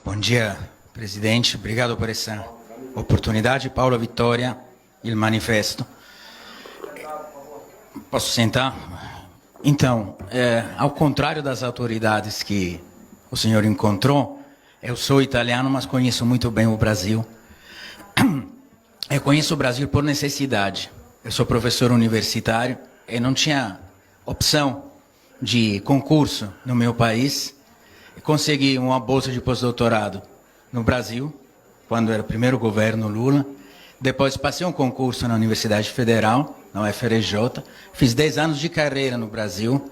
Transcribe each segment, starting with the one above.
Bom dia, presidente. Obrigado por essa oportunidade. Paulo Vittoria, Il Manifesto. Posso sentar? Então, ao contrário das autoridades que o senhor encontrou, eu sou italiano, mas conheço muito bem o Brasil. Eu conheço o Brasil por necessidade. Eu sou professor universitário e não tinha opção de concurso no meu país. Consegui uma bolsa de pós-doutorado no Brasil, quando era o primeiro governo Lula. Depois passei um concurso na Universidade Federal, na UFRJ. Fiz 10 anos de carreira no Brasil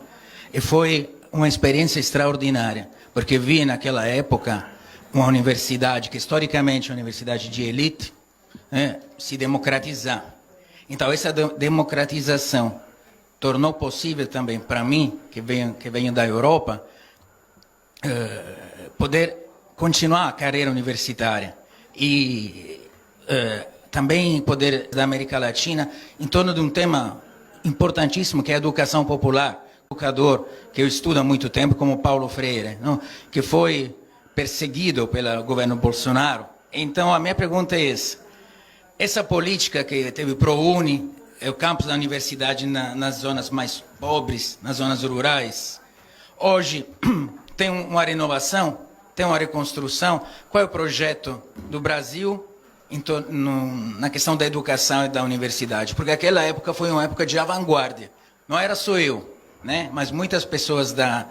e foi uma experiência extraordinária, porque vi naquela época uma universidade que historicamente é uma universidade de elite, se democratizar. Então essa democratização tornou possível também para mim, que venho da Europa, poder continuar a carreira universitária e também poder da América Latina em torno de um tema importantíssimo que é a educação popular. Um educador que eu estudo há muito tempo, como Paulo Freire, não? Que foi perseguido pelo governo Bolsonaro. Então a minha pergunta é essa política que teve ProUni, o campus da universidade nas zonas mais pobres, nas zonas rurais, hoje tem uma renovação, tem uma reconstrução. Qual é o projeto do Brasil na questão da educação e da universidade? Porque aquela época foi uma época de vanguarda. Não era só eu, né? Mas muitas pessoas da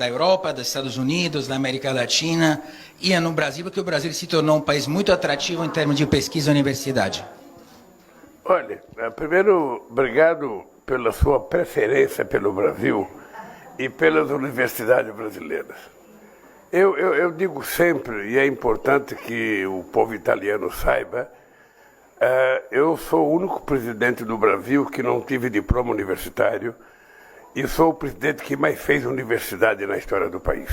Europa, dos Estados Unidos, da América Latina, iam no Brasil, porque o Brasil se tornou um país muito atrativo em termos de pesquisa e universidade. Olha, primeiro, obrigado pela sua preferência pelo Brasil e pelas universidades brasileiras. Eu digo sempre, e é importante que o povo italiano saiba, eu sou o único presidente do Brasil que não tive diploma universitário e sou o presidente que mais fez universidade na história do país.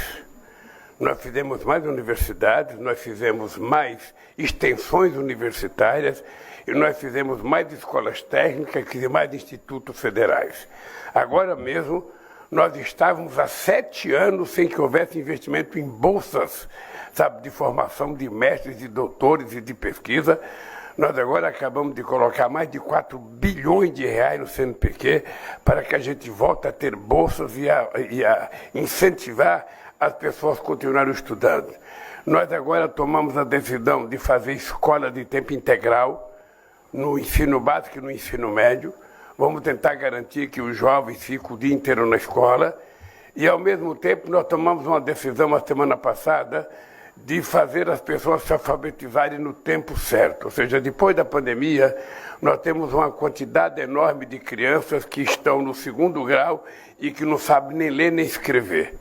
Nós fizemos mais universidades, nós fizemos mais extensões universitárias e nós fizemos mais escolas técnicas e mais institutos federais. Agora mesmo, nós estávamos há 7 anos sem que houvesse investimento em bolsas, sabe, de formação de mestres, de doutores e de pesquisa. Nós agora acabamos de colocar mais de 4 bilhões de reais no CNPq para que a gente volte a ter bolsas e a incentivar as pessoas a continuarem estudando. Nós agora tomamos a decisão de fazer escola de tempo integral no ensino básico e no ensino médio. Vamos tentar garantir que os jovens fiquem o dia inteiro na escola. E, ao mesmo tempo, nós tomamos uma decisão, a semana passada, de fazer as pessoas se alfabetizarem no tempo certo. Ou seja, depois da pandemia, nós temos uma quantidade enorme de crianças que estão no 2º grau e que não sabem nem ler nem escrever.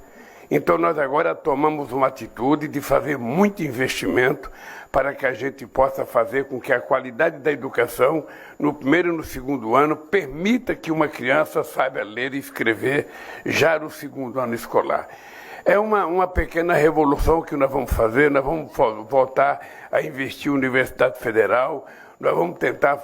Então, nós agora tomamos uma atitude de fazer muito investimento para que a gente possa fazer com que a qualidade da educação, no 1º e no 2º ano, permita que uma criança saiba ler e escrever já no 2º ano escolar. É uma pequena revolução que nós vamos fazer, nós vamos voltar a investir em Universidade Federal, nós vamos tentar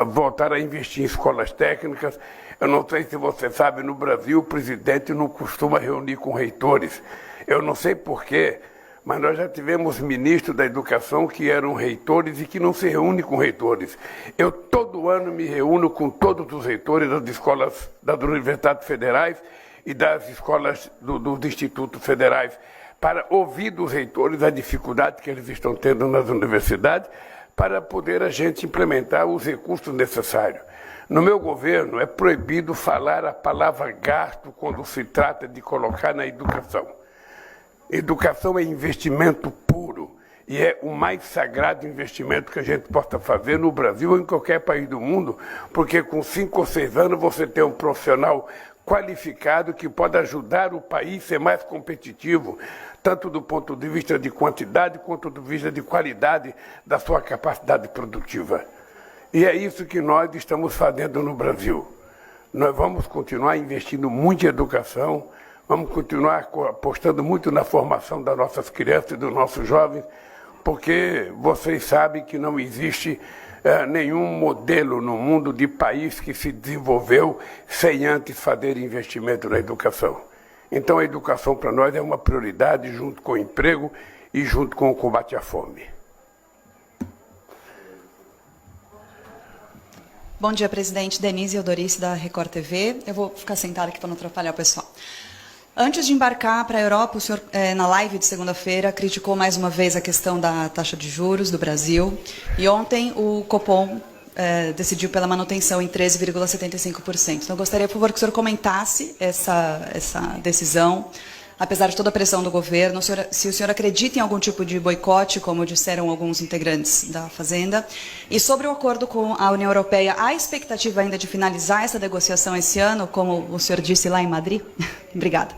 voltar a investir em escolas técnicas. Eu não sei se você sabe, no Brasil o presidente não costuma reunir com reitores. Eu não sei porquê, mas nós já tivemos ministros da educação que eram reitores e que não se reúnem com reitores. Eu todo ano me reúno com todos os reitores das escolas das universidades federais e das escolas dos institutos federais para ouvir dos reitores a dificuldade que eles estão tendo nas universidades para poder a gente implementar os recursos necessários. No meu governo é proibido falar a palavra gasto quando se trata de colocar na educação. Educação é investimento puro e é o mais sagrado investimento que a gente possa fazer no Brasil ou em qualquer país do mundo, porque com 5 ou 6 anos você tem um profissional qualificado que pode ajudar o país a ser mais competitivo, tanto do ponto de vista de quantidade quanto do ponto de vista de qualidade da sua capacidade produtiva. E é isso que nós estamos fazendo no Brasil. Nós vamos continuar investindo muito em educação, vamos continuar apostando muito na formação das nossas crianças e dos nossos jovens, porque vocês sabem que não existe nenhum modelo no mundo de país que se desenvolveu sem antes fazer investimento na educação. Então a educação para nós é uma prioridade junto com o emprego e junto com o combate à fome. Bom dia, presidente. Denise Eudorice, da Record TV. Eu vou ficar sentada aqui para não atrapalhar o pessoal. Antes de embarcar para a Europa, o senhor, na live de segunda-feira, criticou mais uma vez a questão da taxa de juros do Brasil. E ontem o Copom decidiu pela manutenção em 13,75%. Então, eu gostaria, por favor, que o senhor comentasse essa decisão, apesar de toda a pressão do governo, se o senhor acredita em algum tipo de boicote, como disseram alguns integrantes da Fazenda, e sobre o acordo com a União Europeia, há expectativa ainda de finalizar essa negociação esse ano, como o senhor disse lá em Madrid? Obrigada.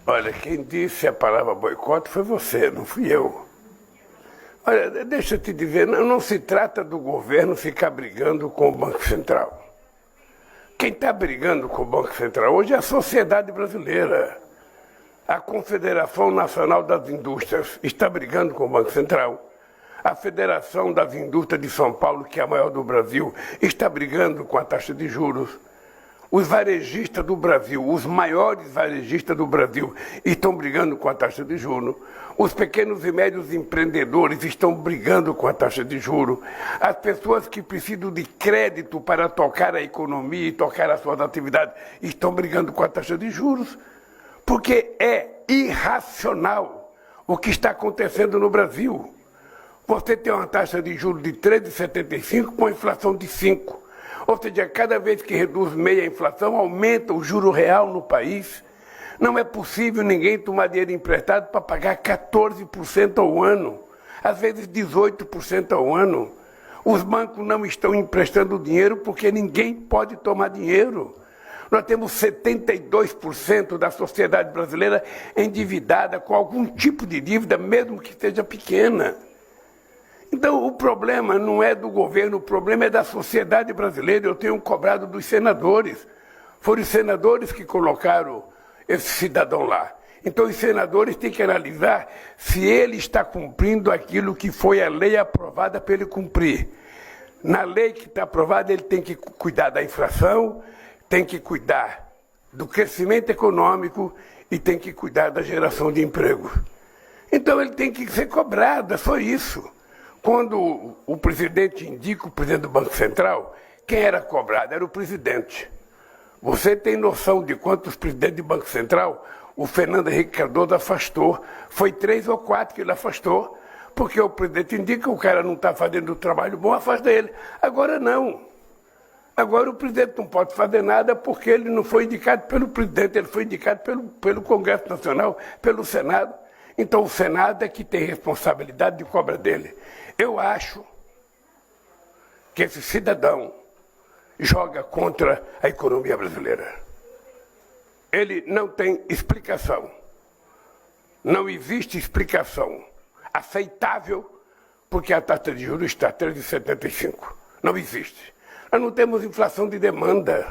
Olha, quem disse a palavra boicote foi você, não fui eu. Olha, deixa eu te dizer, não se trata do governo ficar brigando com o Banco Central. Quem está brigando com o Banco Central hoje é a sociedade brasileira. A Confederação Nacional das Indústrias está brigando com o Banco Central. A Federação das Indústrias de São Paulo, que é a maior do Brasil, está brigando com a taxa de juros. Os varejistas do Brasil, os maiores varejistas do Brasil, estão brigando com a taxa de juros. Os pequenos e médios empreendedores estão brigando com a taxa de juros. As pessoas que precisam de crédito para tocar a economia e tocar as suas atividades estão brigando com a taxa de juros. Porque é irracional o que está acontecendo no Brasil. Você tem uma taxa de juros de 13,75 com a inflação de 5%. Ou seja, cada vez que reduz meia a inflação, aumenta o juro real no país. Não é possível ninguém tomar dinheiro emprestado para pagar 14% ao ano, às vezes 18% ao ano. Os bancos não estão emprestando dinheiro porque ninguém pode tomar dinheiro. Nós temos 72% da sociedade brasileira endividada com algum tipo de dívida, mesmo que seja pequena. Então, o problema não é do governo, o problema é da sociedade brasileira. Eu tenho cobrado dos senadores. Foram os senadores que colocaram esse cidadão lá. Então, os senadores têm que analisar se ele está cumprindo aquilo que foi a lei aprovada para ele cumprir. Na lei que está aprovada, ele tem que cuidar da inflação, tem que cuidar do crescimento econômico e tem que cuidar da geração de emprego. Então, ele tem que ser cobrado, é só isso. Quando o presidente indica o presidente do Banco Central, quem era cobrado? Era o presidente. Você tem noção de quantos presidentes do Banco Central o Fernando Henrique Cardoso afastou? Foi 3 ou 4 que ele afastou, porque o presidente indica que o cara não está fazendo o trabalho bom, afasta ele. Agora não. Agora o presidente não pode fazer nada porque ele não foi indicado pelo presidente, ele foi indicado pelo Congresso Nacional, pelo Senado. Então o Senado é que tem responsabilidade de cobra dele. Eu acho que esse cidadão joga contra a economia brasileira. Ele não tem explicação. Não existe explicação aceitável porque a taxa de juros está a 13,75. Não existe. Nós não temos inflação de demanda.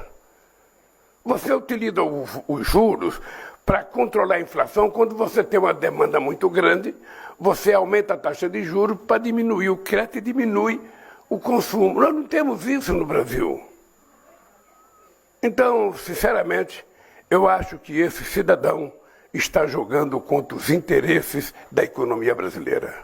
Você utiliza os juros para controlar a inflação. Quando você tem uma demanda muito grande, você aumenta a taxa de juros para diminuir o crédito e diminui o consumo. Nós não temos isso no Brasil. Então, sinceramente, eu acho que esse cidadão está jogando contra os interesses da economia brasileira.